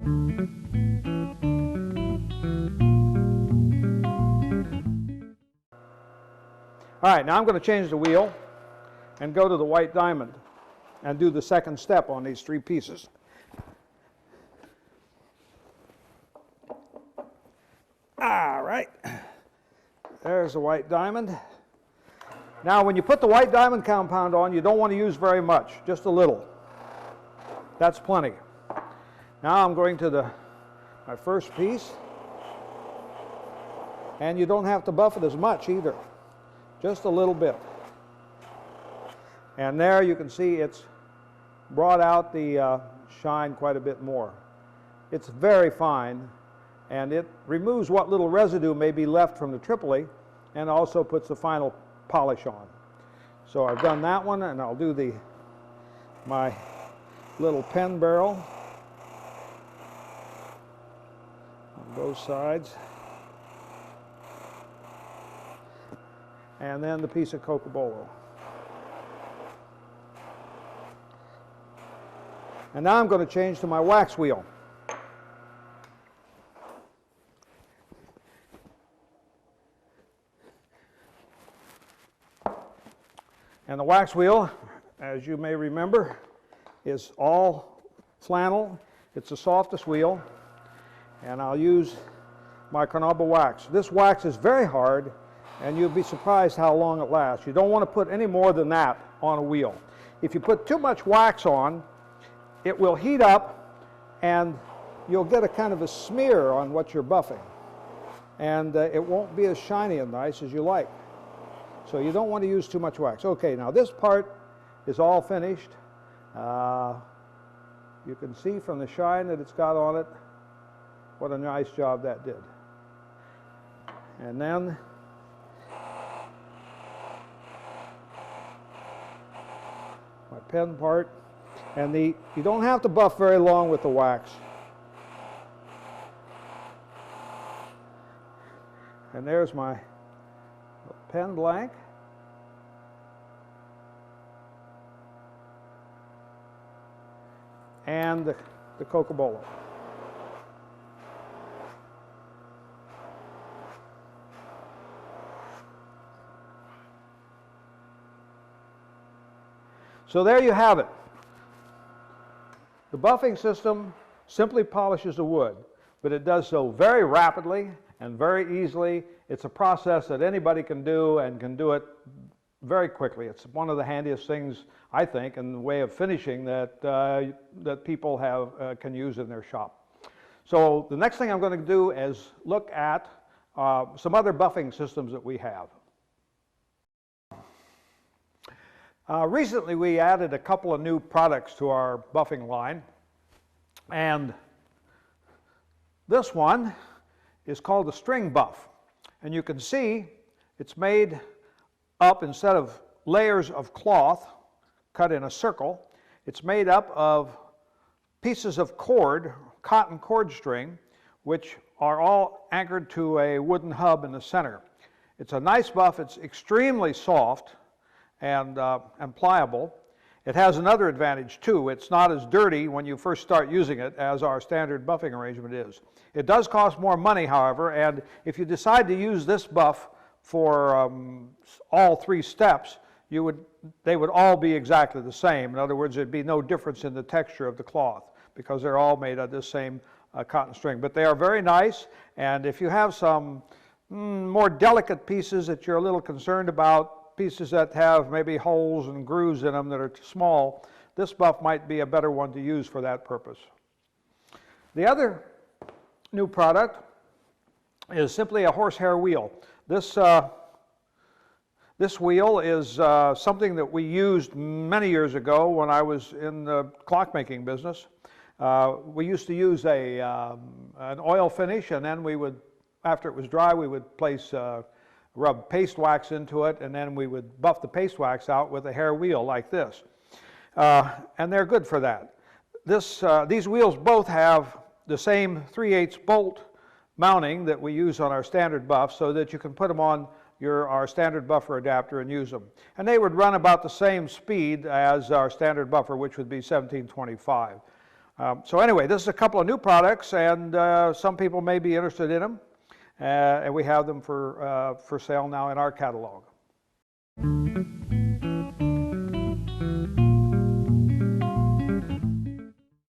All right, now I'm going to change the wheel and go to the white diamond and do the second step on these three pieces. All right, there's the white diamond. Now when you put the white diamond compound on, you don't want to use very much, just a little. That's plenty. Now I'm going to my first piece, and you don't have to buff it as much either, just a little bit. And there you can see it's brought out the shine quite a bit more. It's very fine, and it removes what little residue may be left from the tripoli and also puts the final polish on. So I've done that one, and I'll do my little pen barrel on both sides. And then the piece of cocobolo. And now I'm going to change to my wax wheel. And the wax wheel, as you may remember, is all flannel. It's the softest wheel. And I'll use my carnauba wax. This wax is very hard, and you'll be surprised how long it lasts. You don't want to put any more than that on a wheel. If you put too much wax on, it will heat up, and you'll get a kind of a smear on what you're buffing. And it won't be as shiny and nice as you like. So you don't want to use too much wax. Okay, now this part is all finished. You can see from the shine that it's got on it what a nice job that did. And then my pen part. And you don't have to buff very long with the wax. And there's my pen blank. And the cocobolo. So there you have it. The buffing system simply polishes the wood, but it does so very rapidly and very easily. It's a process that anybody can do, and can do it very quickly. It's one of the handiest things, I think, in the way of finishing that people can use in their shop. So the next thing I'm going to do is look at some other buffing systems that we have. Recently we added a couple of new products to our buffing line, and this one is called the string buff. And you can see it's made up, instead of layers of cloth cut in a circle, it's made up of pieces of cord, cotton cord string, which are all anchored to a wooden hub in the center. It's a nice buff. It's extremely soft and pliable. It has another advantage too. It's not as dirty when you first start using it as our standard buffing arrangement is. It does cost more money, however, and if you decide to use this buff for all three steps, they would all be exactly the same. In other words, there'd be no difference in the texture of the cloth because they're all made of this same cotton string. But they are very nice, and if you have some more delicate pieces that you're a little concerned about, pieces that have maybe holes and grooves in them that are too small, this buff might be a better one to use for that purpose. The other new product is simply a horsehair wheel. This wheel is something that we used many years ago when I was in the clockmaking business. We used to use an oil finish, and then we would, after it was dry, we would rub paste wax into it, and then we would buff the paste wax out with a hair wheel like this. And they're good for that. These wheels both have the same 3/8 bolt mounting that we use on our standard buff, so that you can put them on our standard buffer adapter and use them. And they would run about the same speed as our standard buffer, which would be 1725. So anyway, this is a couple of new products, and some people may be interested in them, and we have them for sale now in our catalog.